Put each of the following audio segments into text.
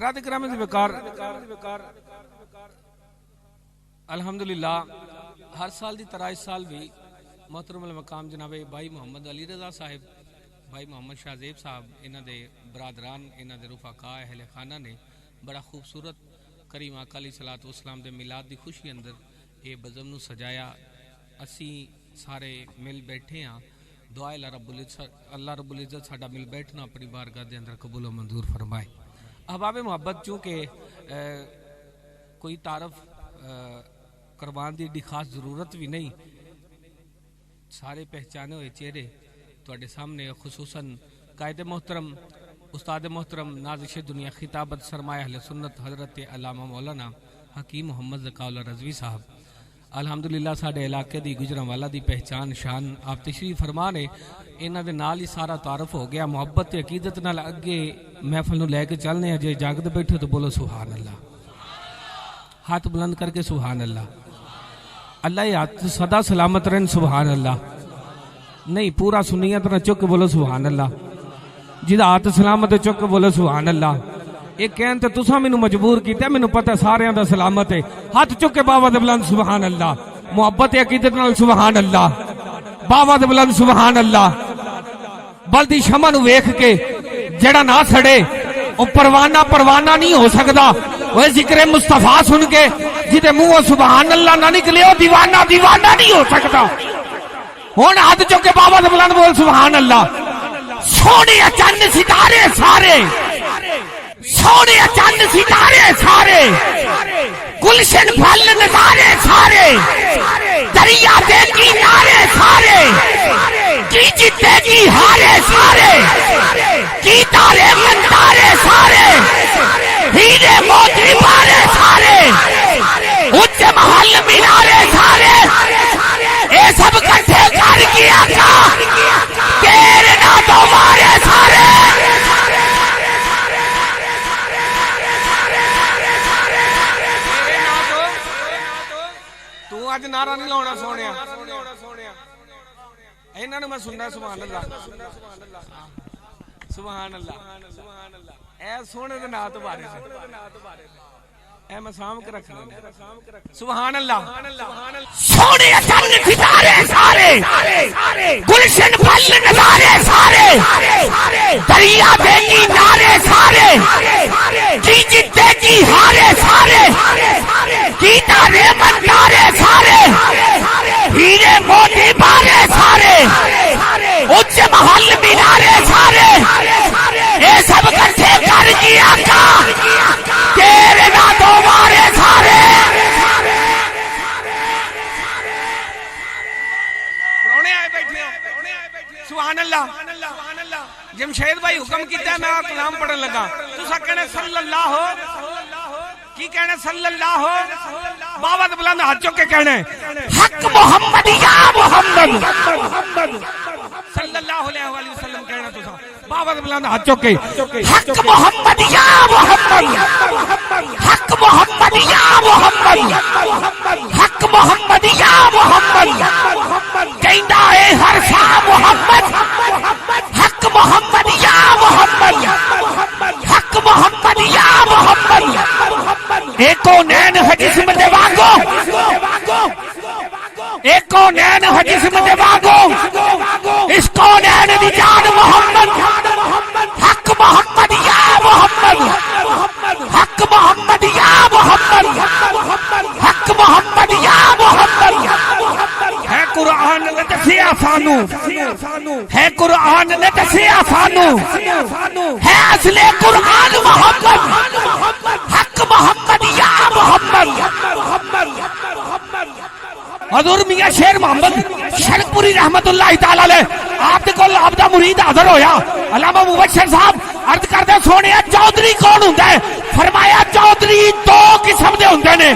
हज़रात इकराम वक़ार, अल्हम्दुलिल्लाह हर साल की तरह इस साल भी मोहतरम मकाम जनाबे भाई मोहम्मद अली रज़ा साहिब, भाई मोहम्मद शाहजेब साहब, इन्हां दे बरादरान, इन्हां दे रुफाका अहले खाना ने बड़ा खूबसूरत करीम आका अलैहिस्सलातु वस्सलाम दे मिलाद की खुशी अंदर ये बज़म नूं सजाया। असी सारे मिल बैठे हाँ। दुआ अल्लाह रब्बुल इज़्ज़त साडा मिल बैठना अपनी बारगाह दे अंदर कबूल व मंजूर फरमाए। अहबाब मोहब्बत, चूँकि कोई तारफ करवान की एडी खास जरूरत भी नहीं, सारे पहचाने हुए चेहरे तुहाडे सामने, खुसूसन कायद मोहतरम उस्ताद मोहतरम नाज़िश दुनिया खिताबत सरमाया अहले सुन्नत हज़रत अल्लामा मौलाना हकीम मोहम्मद ज़काउल्ला रज़वी साहब अल्हम्दुलिल्लाह साडे इलाके दी गुजरांवाला दी पहचान शान आप तशरीफ फरमा ने। इन्हां दे नाल ही सारा तारफ हो गया। मुहब्बत ते अकीदत नाल अगे महफिल नूं लैके चलने आ। जे जागदे बैठे तो बोलो सुभान अल्लाह, हाथ बुलंद करके सुभान अल्लाह। अल्लाह ही हाथ सदा सलामत रहन, सुभान अल्लाह। नहीं पूरा सुनियत ना चुक बोलो सुभान अल्लाह। जिदा हाथ सलामत चुक बोलो सुभान अल्लाह। ये कहन तो तुसा मैनू मजबूर किया, मैनू पता सारे दा सलामत है। हाथ चुक के बाबा दे बुलंद सुभान अल्लाह। मुहब्बत अकीदत नाल सुभान अल्लाह, बाबा दे बुलंद सुभान अल्लाह। बलदी शमा नू वेख के जेड़ा ना सड़े वो परवाना परवाना नहीं हो सकता। वह जिक्र मुस्तफा सुन के जिदे मुंह सुभान अल्लाह ना निकले वो दीवाना दीवाना नहीं हो सकता। हुण हाथ चुक के बाबा दे बुलंद बोल सुभान अल्लाह। सोने चंद सितारे सारे, सोने चंद सितारे सारे, गुलशन फल नजारे सारे, दरिया दे किनारे सारे, की जीते की हारे सारे, की तारे मंदारे सारे, हीरे मोती बारे सारे, उच्च महल मीनारे सारे, ये सब इकट्ठे कर किया का तेरे ना तुम्हारे सारे। तू अज नारा नहीं लाउणा सोने, इन्हां नूं मैं सुनना सुभान अल्लाह सुभान अल्लाह। ए सोने दे नाम तो बारे ए मैं साम के रखना सुभान अल्लाह। सोने चंद सितारे सारे, गुलशन फल नजारे सारे, दरिया दे किनारे सारे, की जीते की हारे सारे, की तारे मंदारे सारे, हीरे मोती बारे सारे, उच्च महल मीनारे सारे, ये सब इकट्ठे कर किया का तेरे ना तुम्हारे सारे। प्रोने आए बैठे हो सुभान अल्लाह। जमशेद भाई हुक्म किया, मैं कलाम पढ़न लगा। तुसा कहना सल्लल्लाहु, की कहना सल्लल्लाहु, बाबा दे बुलंद हाथ चुक के कहना हक मोहम्मद या मोहम्मद सल्लल्लाहु अलैहि वसल्लम कहना। तुसा बाबा दे बुलंद हाथ चुक के हक मोहम्मद या मोहम्मद, हक मोहम्मद या मोहम्मद, हक मोहम्मद या मोहम्मद, कहंदा है हर सा मोहम्मद, हक मोहम्मद या मोहम्मद, हक मोहम्मद या मोहम्मद। एको नैन है जिस्म दे वागो, एको नैन है जिस्म दे वागो, इसको नैन दी जान मोहम्मद, हक मोहम्मद या मोहम्मद, हक मोहम्मद या मोहम्मद, हक मोहम्मद या मोहम्मद। है कुरान ने दसिया सानू, है कुरान ने दसिया सानू, है असले कुरान मोहम्मद, हक मोहम्मद या मोहम्मद। हजूर मियां शेर मोहम्मद शरकपुरी रहमतुल्लाह तआला अलैह आपदे कोल आपदा मुरीद हाजिर होया। अल्लामा मुबश्शिर साहब अर्ज करदे सोने चौधरी कौन हुंदा है? फरमाया चौधरी दो किस्म दे हुंदे ने।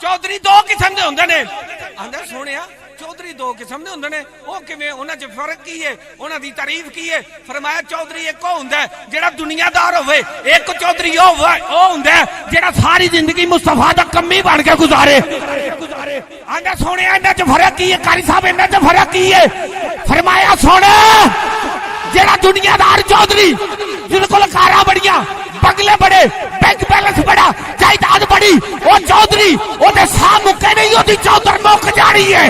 चौधरी दो किस्म दे हुंदे ने। आंदा सोने चौधरी दो किस्म दे हुंदे ने। ओ किवें, उन्हां च फर्क की है, उन्हां दी तारीफ की है? फरमाया चौधरी एक हुंदा है जेड़ा दुनियादार होवे, एक चौधरी ओ हुंदा है जेड़ा सारी जिंदगी मुस्तफा दा कम्मी बन के गुजारे। आंदा सोने इन्हां च फर्क की है? कारी साहब इन्हां च फर्क की है? फरमाया सोने दुनियादार चौधरी जिनकोल कारा बड़िया बंगले बड़े बैंक बैलेंस बड़ा जायदाद बड़ी वो चौधरी ओदे साह मुक्के नहीं ओदी चौधर मुक जानी है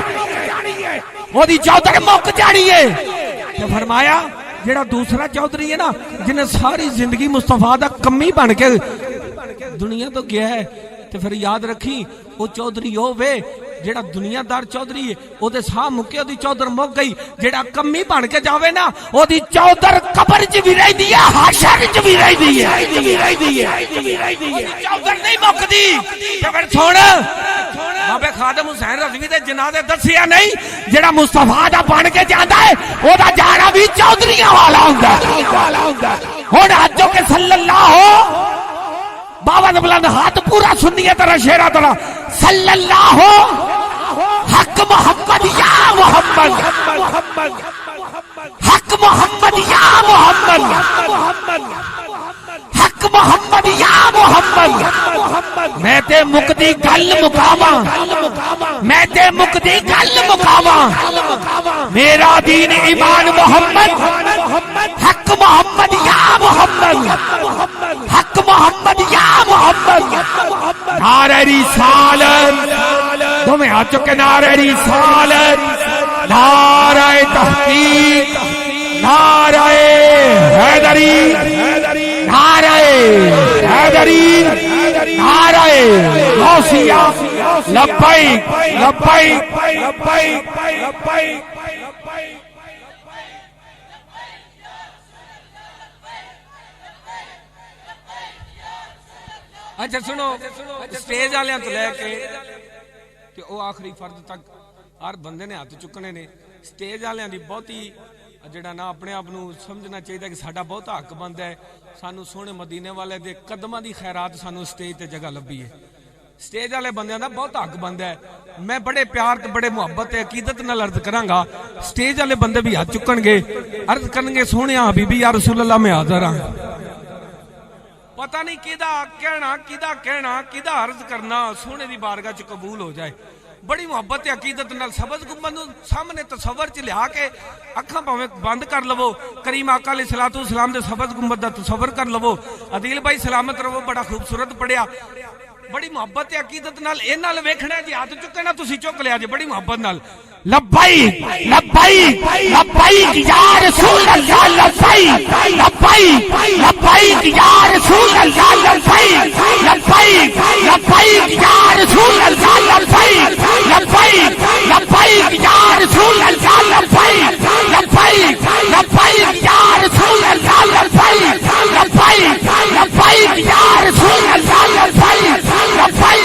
ओदी चौधर मुक जानी है ते फरमाया जेड़ा दूसरा चौधरी है ना जिन्हें सारी जिंदगी मुस्तफा दा कमी बन के दुनिया तो गया है ते फिर याद रखी वो चौधरी हो वे जेड़ा दुनियादार चौधरी है ओदे साह मुक्के ओदी चौधर मुक गई जेड़ा कमी बन के जावे ना ओदी चौधर कब्र च भी रहदी है हाशर च भी रहदी है चौधर नहीं मुकदी ते फिर सुन बाबे खादम हुसैन रज़वी दे जनाजे दसिया नहीं जेड़ा मुस्तफा दा बन के जांदा है ओदा जाना भी चौधरियां वाला हुंदा हुण अज्जो के सल्लल्लाहु बाबा ने बुलंद हाथ पूरा सुनिए तरह शेरा तरह सल्लल्लाहु हक मोहम्मद या मोहम्मद हक मोहम्मद या मोहम्मद हक मोहम्मद या मोहम्मद मैं ते मुकदी गल मुकावा मैं ते मुकदी गल मुकावा मेरा दीन ईमान मोहम्मद हक मोहम्मद या मोहम्मद हक मोहम्मद या मोहम्मद नारे रिसालत तुम्हें हाथ चुके नारे रिसालत नारे तहकीक नारे हैदरी नारे हैदरी नारे गौसिया लब्बैक लब्बैक लब्बैक लब्बैक अच्छा सुनो स्टेज वाले तो लैके कि वो आखिरी फर्द तक हर बंदे ने हाथ चुकने ने स्टेज वाले की बहुती जेड़ा ना अपने आप को समझना चाहिए कि साडा बहुत हक बनता है सानू सोहने मदीने वाले दे कदमां दी खैरात सानू स्टेज ते जगह लभी है स्टेज वाले बंदे का बहुत हक बनता है मैं बड़े प्यार ते बड़े मुहब्बत ते अकीदत नाल अर्ज करांगा स्टेज वाले बंदे भी हाथ चुकणगे अर्ज करनगे सोहणिया हबीबी या रसूल अल्लाह मैं हाज़र हां पता नहीं किदा कहना किदा अर्ज करना सोने दी बारगाह च कबूल हो जाए बड़ी मुहब्बत अकीदत नाल सबज गुंबद सामने तसव्वुर च लिया के अखां भावें बंद कर लवो करीम आका अलैहिस्सलातु वस्सलाम दे सबज गुंबद दा तसव्वुर कर लवो अदील भाई सलामत रहो बड़ा खूबसूरत पढ़िया बड़ी मुहब्बत अकीदत नाल ए नाल वेखना जी हाथ चुके ना तुसी चुक लिया जी बड़ी मुहब्बत नाल लब्बैक लब्बैक लब्बैक या रसूल अल्लाह लब्बैक लब्बैक लब्बैक या रसूल अल्लाह लब्बैक लब्बैक लब्बैक या रसूल अल्लाह लब्बैक लब्बैक लब्बैक या रसूल अल्लाह लब्बैक लब्बैक लब्बैक या रसूल अल्लाह लब्बैक लब्बैक लब्बैक या रसूल अल्लाह लब्बैक लब्बैक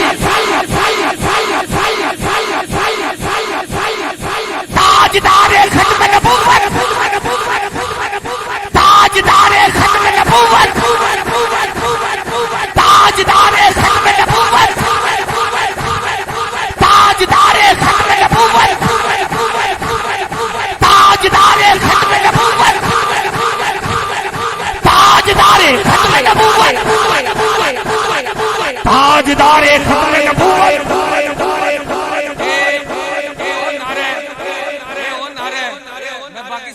ताजदारे खत्म नबूवत ताजदारे खत्म नबूवत ताजदारे खत्म नबूवत ताजदारे खत्म नबूवत ताजदारे खत्म नबूवत ताजदारे खत्म नबूवत ताजदारे खत्म नबूवत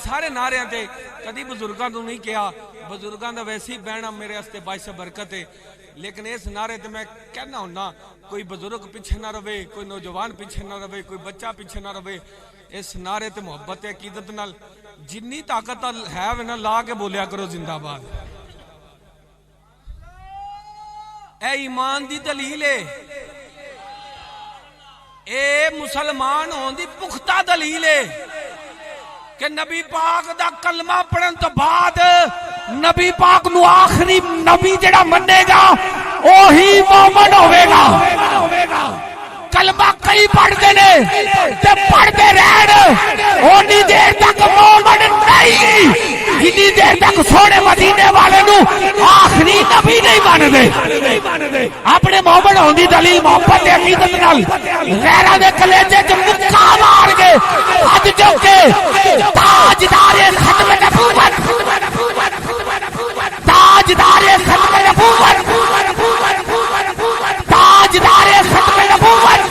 सारे नारियां ते कदी बुजुर्गों को नहीं कहा बुजुर्गों का वैसे ही बहना मेरे वास्ते बाइस बरकत है लेकिन इस नारे ते मैं कहना हुन्ना कोई बुजुर्ग पीछे ना रहे कोई नौजवान पीछे ना रहे कोई बच्चा पीछे ना रहे इस नारे ते मुहब्बत अकीदत नाल जिन्नी ताकत है वे ना ला के बोलिया करो जिंदाबाद ए ईमान दी दलील है ए मुसलमान होने दी पुख्ता दलील है कि नबी पाक दा कलमा पढ़न तो बाद नबी पाक नु आखिरी नबी जेड़ा मन्नेगा ओही मोमिन होवेगा कलमा कई पढ़ते ने ते पढ़ते रहन ओनी देर तक मोमिन नहीं जितनी देर तक सोने मदीने वाले नु आखिरी नबी नहीं मानदे अपने मोमिन होने दी दलील मोहब्बत अकीदत नाल गैरां दे कलेजे च मुक्का मार के हाथ चुक के ताजदारे खत्म नबूवत ताजदारे खत्म नबूवत ताजदारे खत्म नबूवत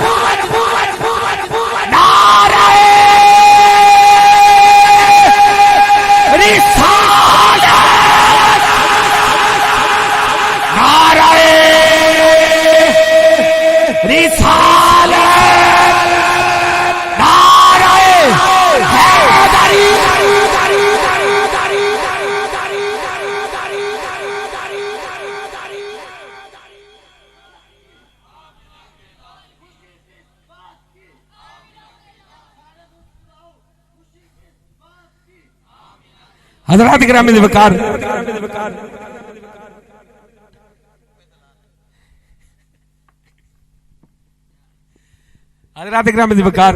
नारे रिसालत हजरात गिरामी वकार, हजरात गिरामी वकार,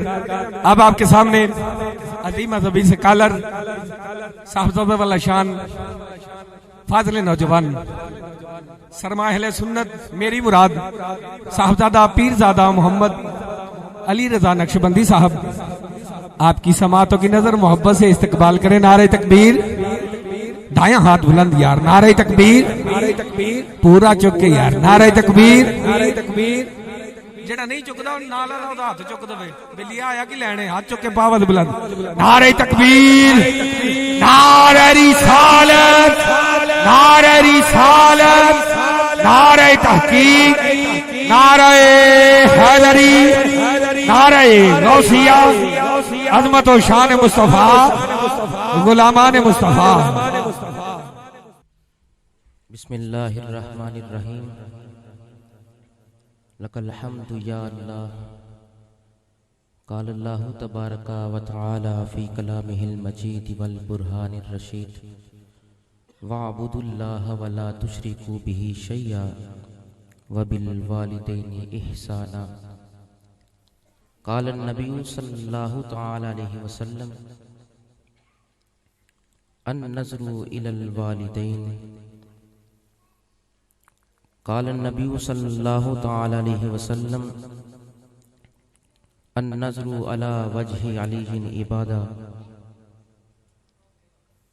अब आपके सामने अजीम अजबी से कालर साहबजादा वाला शान फाजले नौजवान सरमाहले सुन्नत मेरी मुराद साहबजादा पीरजादा मोहम्मद अली रजा नक्शबंदी साहब आपकी समातों की नजर मोहब्बत से इस्तकबाल करें। नारे तकबीर, दायां हाथ बुलंद यार, नारे तकबीर, पूरा चुक के यार, नारे तकबीर। जेड़ा नहीं चुकदा नाल वाला ओदा हाथ चुक दवे, बिल्लिया आया कि लेने हाथ चुक के बावत बुलंद, नारे तकबीर, नारे रिसालत, नारे रिसालत, नारे तहकीक, नारे हैदरी, नारे गौसिया, अजमत और शान मुस्तफा, गुलामान मुस्तफा। बिस्मिल्लाहिर्रहमानिर्रहीम। लकल हम्दु या अल्लाह। क़ाल अल्लाहु तबारका व तआला फ़ी कलामिहिल मजीद वल बुरहानिर रशीद। वअबुदुल्लाह व ला तुशरिकू बिही शय्या व बिल वालिदैनि इहसाना। क़ाल अन्नबिय्यु सल्लल्लाहु तआला अलैहि वसल्लम अन-नज़्रु इलल वालिदैन। क़ाल अन्नबिय्यु सल्लल्लाहु तआला अलैहि वसल्लम अन-नज़्रु अला वजहि अलीय्यिन इबादा।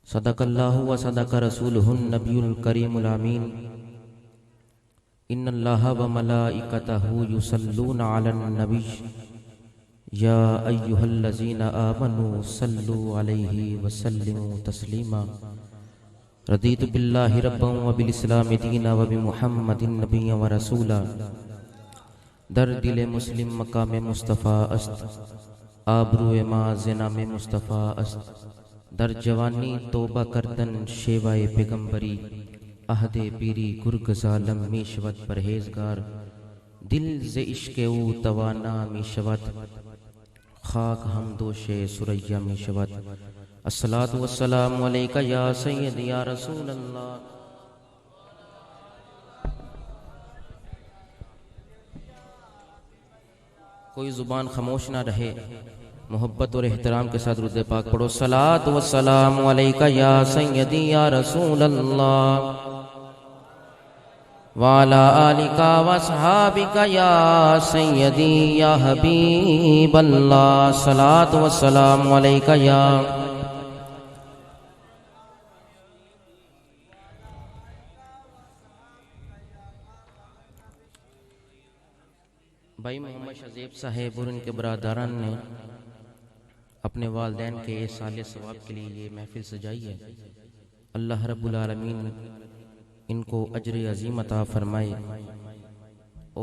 सदक़ल्लाहु व सदक़ रसूलुहुन नबियुल करीमुल अमीन। इन्नल्लाहा व मलाइकतहु युसल्लूना अलन नबी या अय्युहल्लज़ीना आमनू सल्लू अलैहि व सल्लिमू तस्लीमा। रदीतु बिल्लाहि रब्बन व बिल इस्लामि दीना व बि मुहम्मदिन नबिय्यन व रसूला। दर दिल मुस्लिम मकाम मुस्तफ़ा अस्त, आबरूए माज़िना में मुस्तफ़ा अस्त। दर जवानी तोबा करदन शेवाए पैगंबरी, अहदे पीरी गुरगज़ालम मीशवत परहेज़गार। दिल ज़े इश्क़े ऊ तवाना मीशवत, खाक हम दोशे सुरैया मीशवत। अस्सलातु वस्सलामु अलैका या सय्यदी या रसूल अल्लाह। कोई ज़ुबान खामोश ना रहे, मोहब्बत और एहतराम के साथ दुरूद पाक पढ़ो। सलात व सलाम अलैका या सय्यदी या रसूल अल्लाह वाला आलिका व सहाबिका या सय्यदी या हबीब अल्लाह। सलात व सलाम अलैका या भाई मोहम्मद शज़ेब साहेब और उनके बरादरान ने अपने वालिदैन के साल सवाब के लिए ये महफिल सजाई है। अल्लाह रब्बुल आलमीन इनको अजर अज़ीम अता फरमाए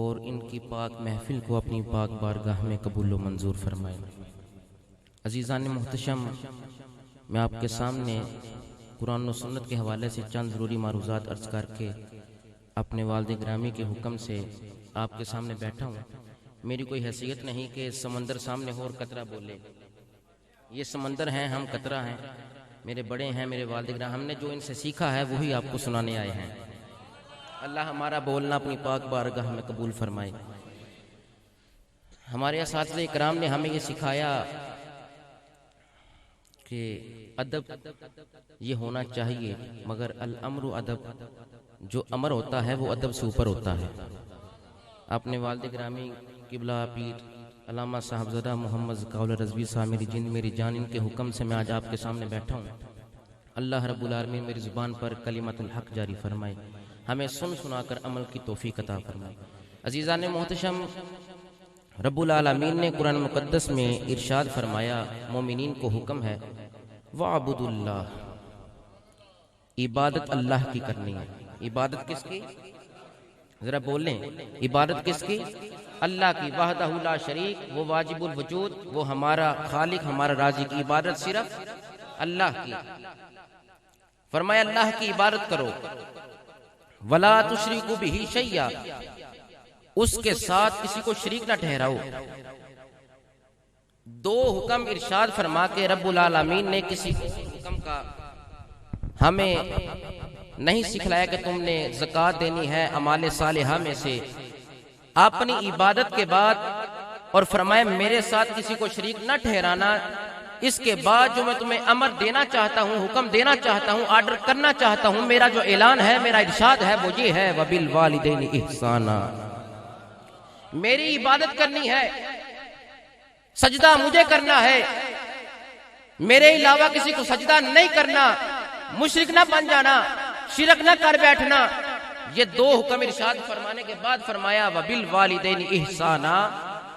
और इनकी पाक महफिल को अपनी पाक बारगाह में कबूल व मंजूर फरमाए। अज़ीज़ान मुहतशम, मैं आपके सामने कुरान और सुन्नत के हवाले से चंद ज़रूरी मारूज़ात अर्ज़ करके अपने वालिद ग्रामी के हुक्म से आपके सामने बैठा हूँ। मेरी कोई हैसियत नहीं कि समंदर सामने हो और कतरा बोले। ये समंदर हैं, हम कतरा हैं। मेरे बड़े हैं, मेरे वालिद ग्राम, हमने जो इनसे सीखा है वही आपको सुनाने आए हैं। अल्लाह हमारा बोलना अपनी पाक बारगाह में कबूल फरमाए। हमारे असातिज़े इकराम ने हमें ये सिखाया कि अदब ये होना चाहिए, मगर अल अम्रु अदब, जो अमर होता है वो अदब से ऊपर होता है। अपने वालिद ग्रामी किबला पीर अल्लामा साहबज़ादा मोहम्मद काउल रज़वी साहब मेरी जिन मेरी जान, इनके हुक्म से मैं आज आपके सामने बैठा हूँ। अल्लाह रब्बुल आलमीन मेरी ज़ुबान पर कलिमतुल हक़ जारी फरमाए, हमें सुन सुनाकर अमल की तौफ़ीक़ अता फरमाए। अज़ीज़ान मुहतशम, रब्बुल आलमीन ने कुरान मुक़द्दस में इरशाद फरमाया, मोमिनीन को हुक्म है वअबुदुल्लाह, इबादत अल्लाह की करनी है। इबादत किसकी? जरा बोलें, इबादत किसकी? अल्लाह की, वहदहु ला शरीक, वो वाजिबुल वजूद, वो हमारा खालिक, हमारा राज़िक। इबादत सिर्फ अल्लाह की। फरमाया अल्लाह की इबादत करो, वला तुशरिकू बिही शय्या, उसके साथ किसी को शरीक ना ठहराओ। दो हुक्म इरशाद फरमा के रब्बुल आलमीन ने किसी हुक्म का हमें नहीं सिखलाया कि तुमने ज़कात देनी है अमाले सालिहा में से अपनी इबादत के बाद, और फरमाया मेरे साथ किसी को शरीक न ठहराना। इसके बाद जो मैं तुम्हें अमर देना चाहता हूँ, हुक्म देना चाहता हूँ, आर्डर करना चाहता हूँ, मेरा जो ऐलान है, मेरा इरशाद है वो ये है, वबिल वालिदैन इहसाना। मेरी इबादत करनी है, सजदा मुझे करना है, मेरे अलावा किसी को सजदा नहीं करना, मुशरिक ना बन जाना, शिरक ना कर बैठना। ये दो हुक्म इरशाद फरमाने के बाद फरमाया वबिल वालिदैन इहसाना,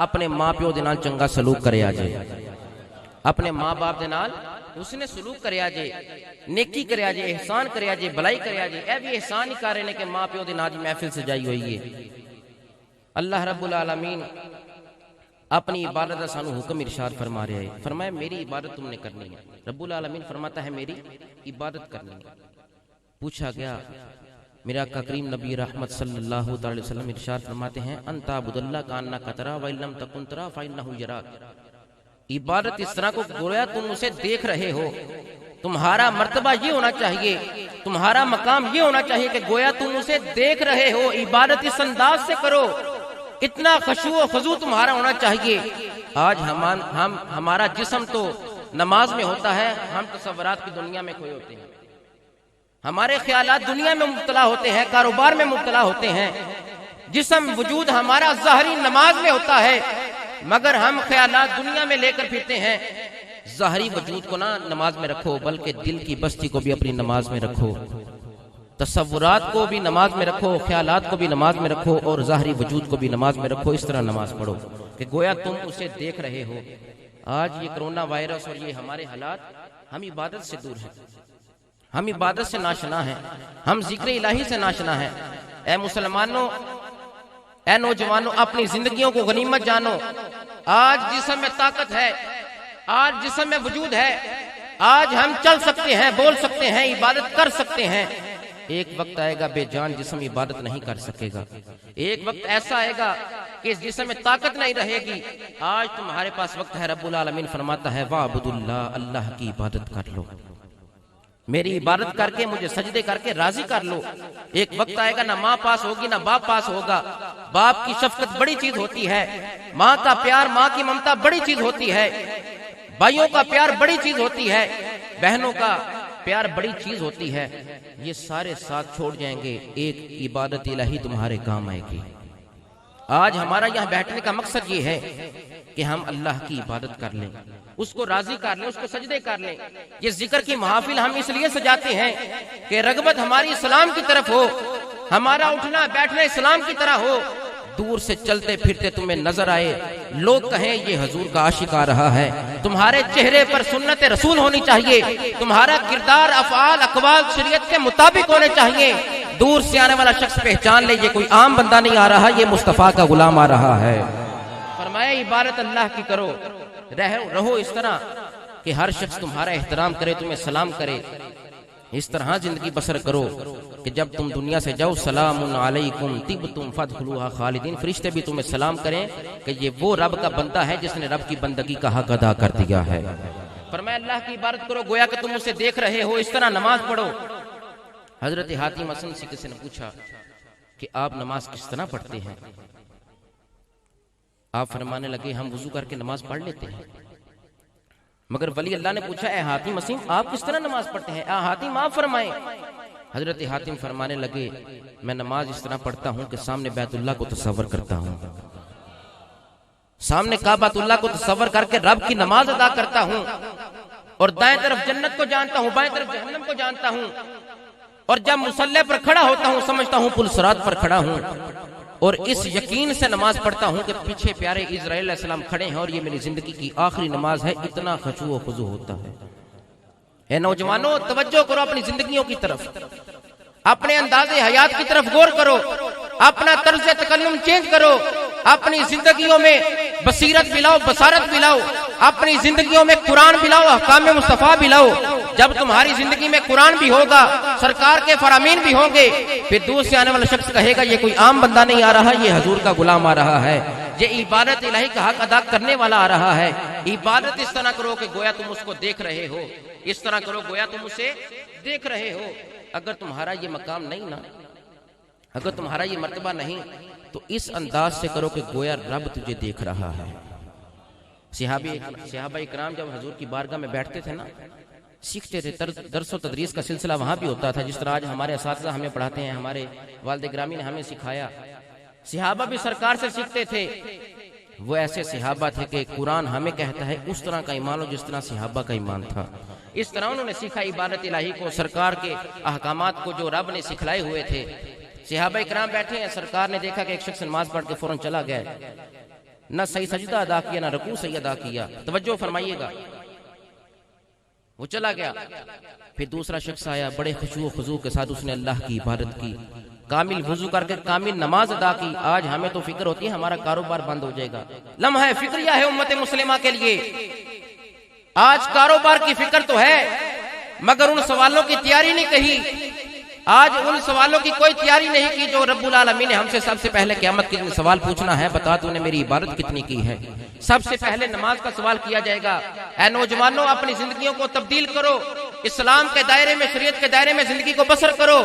अपने मां प्यो दे नाल चंगा सलूक करे आजे, अपने मां बाप दे नाल उसने सलूक करे आजे, नेकी करे आजे, एहसान करे आजे, भलाई करे आजे। ए भी एहसान ही कर रहे ने कि मां प्यो दे नाल महफिल सजाई हुई है। अल्लाह रब्बुल आलमीन अपनी इबादत का सानू हुक्म इरशाद फरमा रहा है। फरमाया मेरी इबादत तुमने करनी है। रब्बुल आलमीन फरमाता है मेरी इबादत करनी है। पूछा गया, मेरा आका करीम नबी रहमत सल्लल्लाहु अलैहि वसल्लम इरशाद फरमाते हैं अंता अब्दुल्लाह कान्ना कतरा व इल्लम तकुन तरा फइन्नहु यराक। इबादत इस तरह को गोया तुम उसे देख रहे हो। तुम्हारा मर्तबा ये होना चाहिए, तुम्हारा मकाम ये होना चाहिए कि गोया तुम उसे देख रहे हो। इबादत इस अंदाज से करो, इतना खशू खजू तुम्हारा होना चाहिए। आज हमारा जिस्म तो नमाज में होता है, हम तसव्वुरात की दुनिया में खोए होते हैं, हमारे ख्यालात दुनिया में मुब्तला होते हैं, कारोबार में मुब्तला होते हैं। जिस्म वजूद हमारा ज़ाहरी नमाज में होता है, मगर हम ख्यालात दुनिया में लेकर फिरते हैं। ज़ाहरी वजूद को ना नमाज में रखो, बल्कि दिल की बस्ती को भी अपनी नमाज में रखो, तसव्वुरात को भी नमाज में रखो, ख्यालात को भी नमाज में रखो, और ज़ाहरी वजूद को भी नमाज में रखो। इस तरह नमाज पढ़ो कि गोया तुम उसे देख रहे हो। आज ये कोरोना वायरस और ये हमारे हालात, हम इबादत से दूर हैं, हम इबादत से नाशना हैं, हम जिक्र इलाही से नाशना हैं। ए मुसलमानों, ए नौजवानों, अपनी जिंदगियों को गनीमत जानो। आज जिस्म में ताकत है, आज जिस्म में वजूद है, आज हम चल सकते हैं, बोल सकते हैं, इबादत कर सकते हैं। एक वक्त आएगा बेजान जिस्म इबादत नहीं कर सकेगा। एक वक्त ऐसा आएगा कि इस जिस्म में ताकत नहीं रहेगी। आज तुम्हारे पास वक्त है। रब्बुल आलमीन फरमाता है वाबुदुल्लाह, अल्लाह की इबादत कर लो, मेरी इबादत करके मुझे सजदे करके राजी कर लो। एक वक्त आएगा ना माँ पास होगी ना बाप पास होगा। बाप की शफकत बड़ी चीज होती है, माँ का प्यार, माँ की ममता बड़ी चीज होती है, भाइयों का प्यार बड़ी चीज होती है, बहनों का प्यार बड़ी चीज होती है। ये सारे साथ छोड़ जाएंगे, एक इबादत इलाही तुम्हारे काम आएगी। आज हमारा यहाँ बैठने का मकसद ये है कि हम अल्लाह की इबादत कर लें, उसको राजी कर लें, उसको सजदे कर लें। ये जिक्र की महफिल हम इसलिए सजाते हैं कि रगबत हमारी इस्लाम की तरफ हो, हमारा उठना बैठना इस्लाम की तरह हो। दूर से चलते फिरते तुम्हें नजर आए, लोग कहें ये हुजूर का आशिक आ रहा है। तुम्हारे चेहरे पर सुन्नत रसूल होनी चाहिए, तुम्हारा किरदार, अफआल, अकवाल शरीयत के मुताबिक होने चाहिए। दूर से आने वाला शख्स पहचान ले ये कोई आम बंदा नहीं आ रहा, ये मुस्तफा का गुलाम आ रहा है। फरमाया इबादत अल्लाह की करो, रहो इस तरह कि हर शख्स तुम्हारा एहतराम करे, तुम्हें सलाम करे। इस तरह जिंदगी बसर करो कि जब तुम दुनिया से जाओ, सलामुन अलैकुम तिबतुम फदखुलूहा खालिदीन, फरिश्ते भी तुम्हें सलाम करें कि ये वो रब का बंदा है जिसने रब की बंदगी का हक अदा कर दिया है। फरमाया अल्लाह की इबादत करो गोया कि तुम उसे देख रहे हो। इस तरह नमाज पढ़ो। हजरत हातिम असम से किसी ने पूछा कि आप नमाज किस तरह पढ़ते हैं? आप फरमाने लगे हम वुजू करके नमाज पढ़ लेते हैं। मगर वली अल्लाह ने पूछा ए हातिम असीम आप किस तरह नमाज पढ़ते हैं? हातिम आप फरमाएं। हजरत हातिम फरमाने लगे मैं नमाज इस तरह पढ़ता हूं कि सामने बैतुल्लाह को तसव्वुर करता हूं, सामने काबातुल्लाह को तसव्वुर करके रब की नमाज अदा करता हूं, और दाएं तरफ जन्नत को जानता हूं, बाएं तरफ जहन्नम को जानता हूं, और जब मुसल्ले पर खड़ा होता हूं समझता हूं पुल सिरात पर खड़ा हूं, और इस यकीन से नमाज पढ़ता हूं कि पीछे प्यारे इज़राइल अलैहिस्सलाम खड़े हैं और ये मेरी जिंदगी की आखिरी नमाज है। इतना खशू खुजू होता है। ए नौजवानों, तवज्जो करो अपनी जिंदगियों की तरफ, अपने अंदाजे हयात की तरफ गौर करो, अपना तर्ज तकल्लुम चेंज करो, अपनी जिंदगियों में बसीरत मिलाओ, बसारत मिलाओ, अपनी जिंदगियों में कुरान मिलाओ, अहकाम मुस्तफा मिलाओ। जब तुम्हारी जिंदगी में कुरान भी होगा, सरकार के फरामीन भी होंगे, फिर दूर से आने वाला शख्स कहेगा ये कोई आम बंदा नहीं आ रहा, ये हुजूर का गुलाम आ रहा है, ये इबादत इलाही का हक अदा करने वाला आ रहा है। इबादत इस तरह करो कि गोया तुम उसको देख रहे हो, इस तरह करो गोया तुम उसे देख रहे हो। अगर तुम्हारा ये मकाम नहीं ना, अगर तुम्हारा ये मर्तबा नहीं, तो इस अंदाज से करो कि गोया रब तुझे देख रहा है। सहाबा इकराम जब हजूर की बारगाह में बैठते थे ना, सीखते थे, दरस व तदरीस का सिलसिला वहाँ भी होता था। जिस तरह आज हमारे असातिज़ा हमें पढ़ाते हैं, हमारे वालिद ग्रामी ने हमें सिखाया, सहाबा भी सरकार से सीखते थे। वो ऐसे सहाबा थे कि कुरान हमें कहता है उस तरह का ईमान हो जिस तरह सहाबा का ईमान था। इस तरह उन्होंने सीखा इबादत इलाही को, सरकार के अहकामात को जो रब ने सिखलाए हुए थे। सहाबा इकराम बैठे हैं, सरकार ने देखा कि एक शख्स नमाज पढ़ के फौरन चला गया, न सही सजदा अदा किया, न रकू सही अदा किया। तवज्जो फरमाइएगा, वो चला गया। फिर दूसरा शख्स आया, बड़े खुशू खुजू के साथ उसने अल्लाह की इबादत की, कामिल वुजू करके कामिल नमाज अदा की। आज हमें तो फिक्र होती है हमारा कारोबार बंद हो जाएगा, लम्हा है फिक्रिया है उम्मत मुस्लिमा के लिए। आज कारोबार की फिक्र तो है, मगर उन सवालों की तैयारी नहीं कही। आज उन सवालों की कोई तैयारी नहीं की जो रब्बुल आलमीन ने हमसे सबसे पहले क़यामत के दिन सवाल पूछना है, बता तूने मेरी इबादत कितनी की है। सबसे पहले नमाज का सवाल किया जाएगा। ऐ नौजवानों, अपनी जिंदगियों को तब्दील करो, इस्लाम के दायरे में, शरीयत के दायरे में जिंदगी को बसर करो।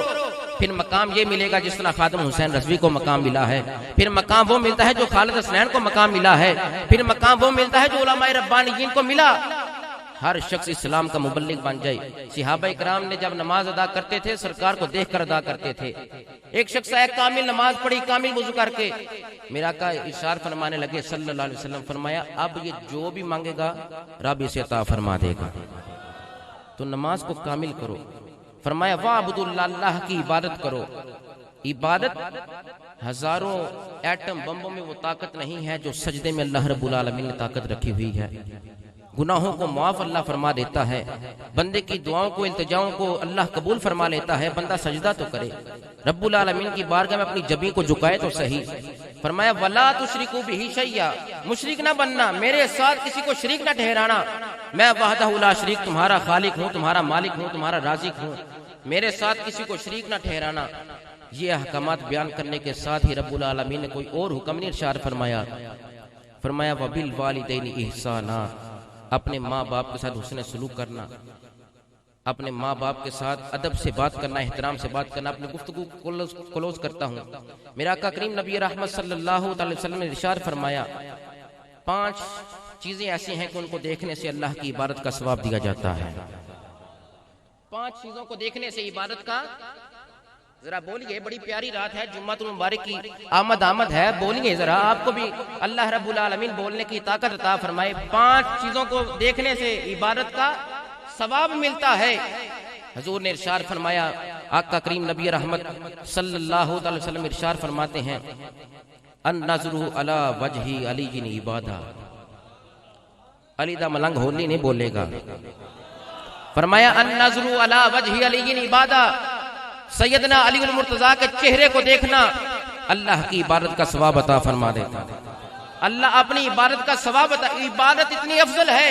फिर मकाम ये मिलेगा जिस तरह खादिम हुसैन रज़वी को मकाम मिला है। फिर मकाम वो मिलता है जो खालिद हसनैन को मकाम मिला है। फिर मकाम वो मिलता है जो उलमाए रब्बानियीन को मिला। हर शख्स इस्लाम का मुबल्लिग बन जाए। सहाबा इकराम ने जब नमाज अदा करते थे, सरकार को देखकर अदा करते थे। एक शख्स आया, कामिल नमाज पढ़ी, कामिल वुजू करके, मेरा का इरशाद फरमाने लगे सल्लल्लाहु अलैहि वसल्लम, फरमाया अब ये जो भी मांगेगा रब इसे अता फरमा देगा। तो नमाज को कामिल करो। फरमाया वाबुदुल्लाह, अल्लाह की इबादत करो। इबादत हजारों एटम बम्बों में वो ताकत नहीं है जो सजदे में अल्लाह रब्बुल आलमीन ने ताकत रखी हुई है। गुनाहों को माफ अल्लाह फरमा देता है, बंदे की दुआओं को, इल्तिजाओं को अल्लाह कबूल फरमा लेता है। बंदा सजदा तो करे, रब्बुल आलमीन की बारगाह में अपनी जबी को झुकाए तो सही। फरमाया वला तुशरिकू बिही शैया, मुशरिक ना बनना, मेरे साथ किसी को शरीक ना ठहराना। मैं वहदहु ला शरीक, तुम्हारा खालिक हूँ, तुम्हारा मालिक हूँ, तुम्हारा राज़िक हूँ, मेरे साथ किसी को शरीक ना ठहराना। ये अहकामात बयान करने के साथ ही रब्बुल आलमीन ने कोई और हुक्म नहीं इरशाद फरमाया। फरमाया वबिल वालिदैनि इहसाना, अपने माँ बाप के साथ हुस्न सलूक करना, अपने माँ बाप के साथ अदब से बात करना, एहतराम से बात करना। अपनी गुफ्तगू क्लोज करता हूँ। मेरा आका करीम नबी रहमत सल्लल्लाहु अलैहि वसल्लम ने इरशाद फरमाया 5 चीजें ऐसी हैं कि उनको देखने से अल्लाह की इबादत का सवाब दिया जाता है। 5 चीजों को देखने से इबादत का, जरा बोलिए, बड़ी प्यारी रात है, जुम्मतुल मुबारक की आमद है, बोलिए जरा। आपको भी अल्लाह रब्बुल आलमीन बोलने की ताकत अता फरमाए। 5 चीजों को देखने से इबादत का सवाब मिलता है। हुजूर ने इरशाद फरमाया, आका करीम नबी रहमत सल्लल्लाहु अलैहि वसल्लम इरशाद फरमाते हैं अन नज़रु अला वजही अली जिन इबादा। अली दा मलंग होली नहीं बोलेगा। फरमाया अन नज़रु अला वजही अली जिन इबादा, सैयदना अली उल मुर्तजा के चेहरे को देखना अल्लाह की इबादत का सवाब अता फरमा देता। अल्लाह अपनी इबादत का सवाब अता। इबादत इतनी अफजल है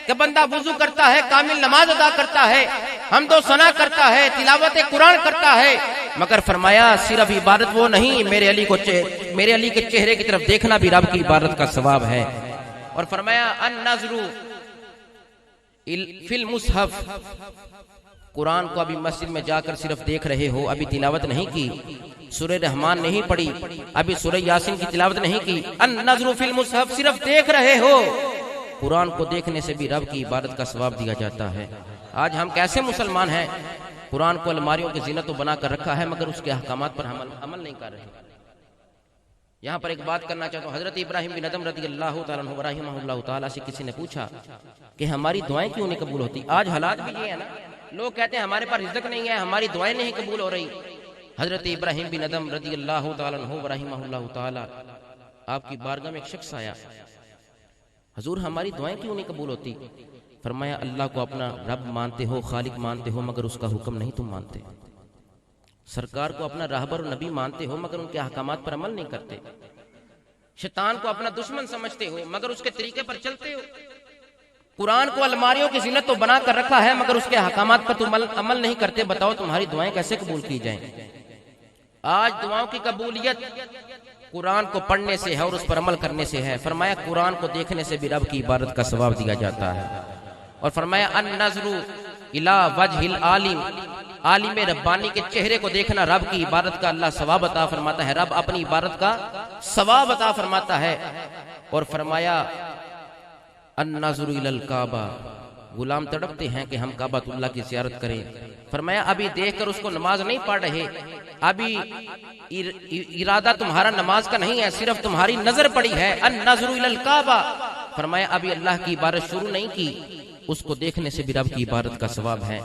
कि बंदा वुजू करता है, कामिल नमाज अदा करता है, हमदो सना करता है, तिलावत कुरान करता है, मगर फरमाया सिर्फ इबादत वो नहीं, मेरे अली के चेहरे की तरफ देखना भी रब की इबादत का सवाब है। और फरमाया अन नज़रु फिल मुसहफ, कुरान को अभी मस्जिद में जाकर सिर्फ देख रहे हो, अभी तिलावत नहीं की, सूरह रहमान नहीं पढ़ी, अभी सूरह यासीन की तिलावत नहीं की, अन नज़रु फिल मुसहफ, सिर्फ देख रहे हो। कुरान को देखने से भी रब की इबादत का सवाब दिया जाता है। आज हम कैसे मुसलमान हैं, कुरान को अलमारियों की जीनत तो बना कर रखा है, मगर उसके अहकामात पर हम अमल नहीं कर रहे। यहाँ पर एक बात करना चाहता हूँ। हजरत इब्राहिम बिन अदम रज़ियल्लाहु ताला अन्हु रहमहुल्लाह ताला से किसी ने पूछा कि हमारी दुआएं क्यों नहीं कबूल होती। आज हालात भी ये है ना, लोग कहते हैं हमारे पास रिज़्क़ नहीं है, हमारी दुआएं नहीं कबूल हो रही। हजरत इब्राहिम बिन अदम रज़ियल्लाहु ताला अन्हु रहमहुल्लाह ताला, आपकी बारगाह में एक शख्स आया, हुजूर हमारी दुआएं क्यों नहीं कबूल होती। फरमाया अल्लाह को अपना रब मानते हो, खालिक मानते हो, मगर उसका हुक्म नहीं तुम मानते। सरकार को अपना रहबर और नबी मानते हो, मगर उनके अहकामात पर अमल नहीं करते। शैतान को अपना दुश्मन समझते हो, मगर उसके तरीके पर चलते हो। कुरान को अलमारियों की जीनत तो बना कर रखा है, मगर उसके अहकामात पर तुम अमल नहीं करते। बताओ तुम्हारी दुआएं कैसे कबूल की जाएं। आज दुआओं की कबूलियत कुरान को पढ़ने से है और उस पर अमल करने से है। फरमाया कुरान को देखने से भी रब की इबादत का सवाब दिया जाता है। और फरमाया अन नज़रु इला वजहिल आलिम, आलिम रब्बानी के चेहरे को देखना रब की इबादत का अल्लाह सवाब अता फरमाता है, रब अपनी इबादत का सवाब अता फरमाता है। और फरमाया अन्नाज़ुरु इलल काबा, गुलाम तड़पते हैं कि हम काबातुल्लाह की ज़ियारत करें। फरमाया अभी देखकर उसको नमाज नहीं पढ़ रहे, अभी इरादा तुम्हारा नमाज का नहीं है, सिर्फ तुम्हारी नजर पड़ी है। अन्नाज़ुरु इलल काबा, फरमाया अभी अल्लाह की इबादत शुरू नहीं की, उसको देखने से भी रब की इबादत का सवाब है।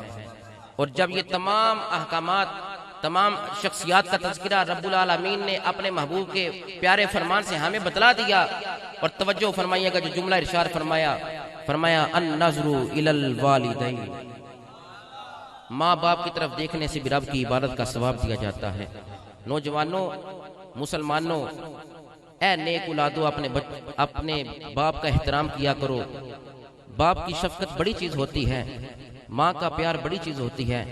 और जब ये तमाम अहकामात, तमाम शख्सियात का तज़किरा रब्बुल आलमीन ने अपने महबूब के प्यारे फरमान से हमें बतला दिया, और तवज्जो फरमाइएगा जो जुमला इरशाद फरमाया, फरमाया अन्नाज़ुरु इलल वालिदैन, माँ बाप की तरफ देखने से भी रब की इबादत का सवाब दिया जाता है। नौजवानों, मुसलमानों, ए नेक औलादो, अपने बाप का एहतराम किया करो। बाप की शफकत बड़ी चीज होती है, माँ का प्यार बड़ी चीज होती है।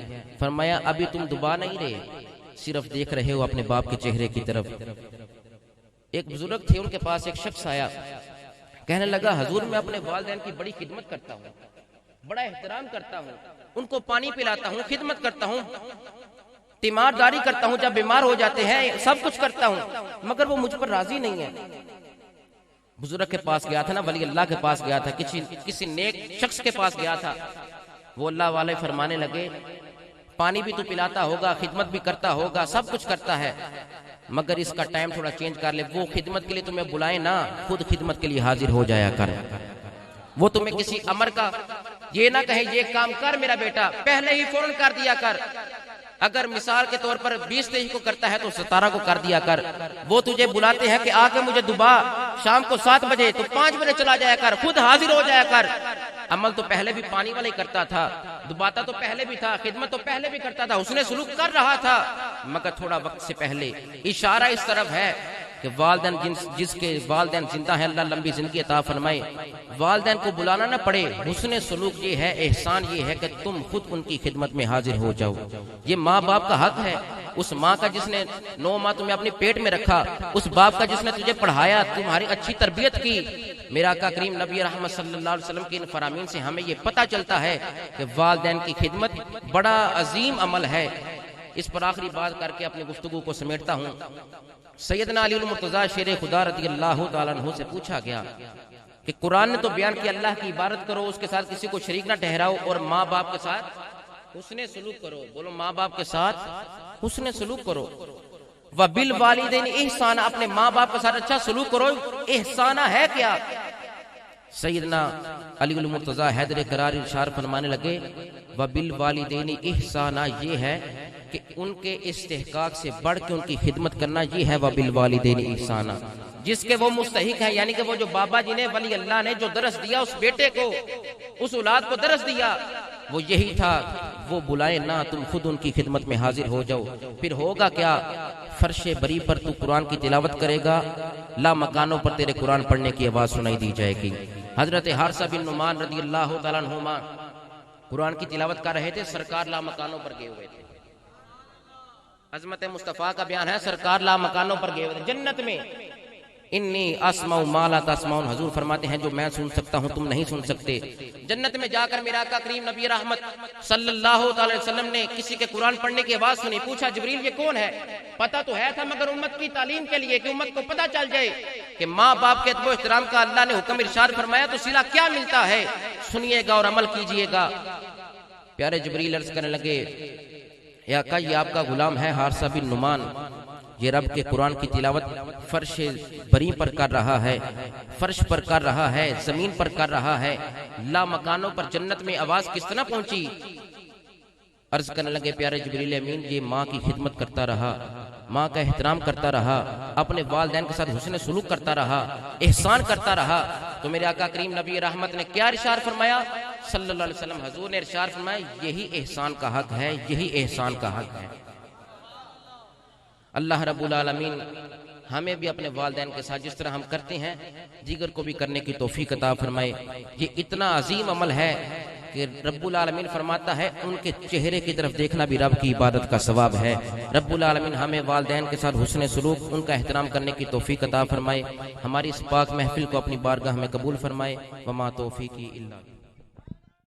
फरमाया अभी तुम दुबा नहीं रहे, सिर्फ देख रहे हो अपने बाप के चेहरे की तरफ। एक बुजुर्ग थे, उनके पास एक शख्स आया, कहने लगा हुजूर मैं अपने वालिदैन की बड़ी खिदमत करता हूँ, बड़ा एहतराम करता हूँ, उनको पानी पिलाता हूँ, खिदमत करता हूँ, तीमारदारी करता हूँ, जब बीमार हो जाते हैं सब कुछ करता हूँ, मगर वो मुझ पर राजी नहीं है। बुजुर्ग के पास गया था ना, वली अल्लाह के पास गया था, किसी नेक शख्स के पास गया था। वो अल्लाह वाले फरमाने लगे पानी भी तू पिलाता होगा, खिदमत भी करता होगा, सब कुछ करता है, मगर इसका टाइम थोड़ा चेंज कर ले। वो खिदमत के लिए तुम्हें बुलाए ना, खुद खिदमत के लिए हाजिर हो जाया कर। वो तुम्हें किसी अमर का ये ना कहे ये काम कर मेरा बेटा, पहले ही फौरन कर दिया कर। अगर मिसाल के तौर पर 20 तारीख को करता है तो 17 को कर दिया कर। वो तुझे बुलाते हैं कि आके मुझे दुबा शाम को 7 बजे, तो 5 बजे चला जाया कर, खुद हाजिर हो जाया कर। अमल तो पहले भी पानी वाला ही करता था, दुबाता तो पहले भी था, खिदमत तो पहले भी करता था, उसने सुलूक कर रहा था, मगर थोड़ा वक्त से पहले। इशारा इस तरफ है कि वालिदैन जिसके वालिदैन जिंदा है, अल्लाह लंबी जिंदगी अता फरमाए, वालिदैन को बुलाना ना पड़े। हुस्न सलूक ये है, एहसान ये है कि तुम खुद उनकी खिदमत में हाजिर हो जाओ। ये माँ बाप का हक है। उस माँ का जिसने 9 माह तुम्हें अपने पेट में रखा, उस बाप का जिसने तुझे पढ़ाया, तुम्हारी अच्छी तरबियत की। मेरा आका करीम नबी रहमत सल्लल्लाहु अलैहि वसल्लम की इन फरामीन से हमें ये पता चलता है कि वालिदैन की खिदमत बड़ा अजीम अमल है। इस पर आखिरी बात करके अपनी गुफ्तगू को समेटता हूँ। सैयदना अली मुर्तज़ा शेर खुदा रज़ी अल्लाह तआला अन्हु से पूछा गया कि कुरान ने तो बयान किया अल्लाह की इबादत करो, उसके साथ किसी को शरीक ना ठहराओ, और माँ बाप के साथ हुस्ने सलूक करो। बोलो माँ बाप के साथ हुस्ने सलूक करो। व बिल वालिदैन इहसाना, अपने माँ बाप के साथ अच्छा सलूक करो। एहसाना है क्या? सैयदना अली मुर्तज़ा हैदर करार इरशाद फरमाने लगे व बिल वालिदैन इहसाना, ये है कि उनके इस्तेहकाक से बढ़ के उनकी खिदमत करना, ये है व बिल वालिदैन इहसाना। जिसके वो मुस्तहिक है, यानी कि वो जो बाबा जी ने, वली अल्लाह ने जो दरस दिया उस बेटे को, उस औलाद को दरस दिया, वो यही था, वो बुलाए ना, तुम खुद उनकी खिदमत में हाजिर हो जाओ। फिर होगा क्या? फर्शे बरी पर तू कुरान की तिलावत करेगा, ला मकानों पर तेरे कुरान पढ़ने की आवाज सुनाई दी जाएगी। हजरत हारिसा बिन नुमान रज़ी अल्लाह तआला अन्हुमा कुरान की तिलावत कर रहे थे, सरकार ला मकानों पर गए हुए थे। अजमत मुस्तफा का बयान है, सरकार ला मकानों पर गए हुए थे जन्नत में। इन्नी अस्माउ माला तस्माउन, हुजूर फरमाते हैं जो मैं सुन सकता हूं तुम नहीं सुन सकते। जन्नत में जाकर मेरा आका करीम नबी रहमत सल्लल्लाहु अलैहि वसल्लम ने किसी के कुरान पढ़ने की आवाज सुनी। पूछा जिब्रील ये कौन है? पता तो है था, मगर उम्मत की तालीम के लिए, कि उम्मत को पता चल जाए कि माँ बाप के अदब एहतराम का अल्लाह ने हुक्म इरशाद फरमाया तो सिला क्या मिलता है, सुनिएगा और अमल कीजिएगा। प्यारे जिब्रील अर्ज करने लगे या आका ये आपका गुलाम है हारिसा बिन नुमान, ये रब के कुरान की तिलावत फर्श बरी पर कर रहा है, फर्श पर कर रहा है, जमीन पर कर रहा है, ला मकानों पर जन्नत में आवाज किस तरह पहुंची? अर्ज करने लगे प्यारे जिब्रील अमीन, ये माँ की खिदमत करता रहा, माँ का एहतराम करता रहा, अपने वालिदैन के साथ हुस्न सलूक करता रहा, एहसान करता रहा, तो मेरे आका करीम नबी रहमत ने क्या इरशाद फरमाया सल्लल्लाहु अलैहि वसल्लम, हुजूर ने इरशाद फरमाया यही एहसान का हक है, यही एहसान का हक है। अल्लाह रब्बुल आलमीन हमें भी अपने वालिदैन के साथ जिस तरह हम करते हैं दीगर को भी करने की तौफीक अता फरमाए। ये इतना अजीम अमल है कि रब्बुल आलमीन फरमाता है उनके चेहरे की तरफ देखना भी रब की इबादत का सवाब है। रब्बुल आलमीन हमें वालिदैन के साथ हुस्न सलूक, उनका एहतराम करने की तौफीक अता फरमाए। हमारी इस पाक महफिल को अपनी बारगाह में कबूल फरमाए। वमा तौफीकी इल्ला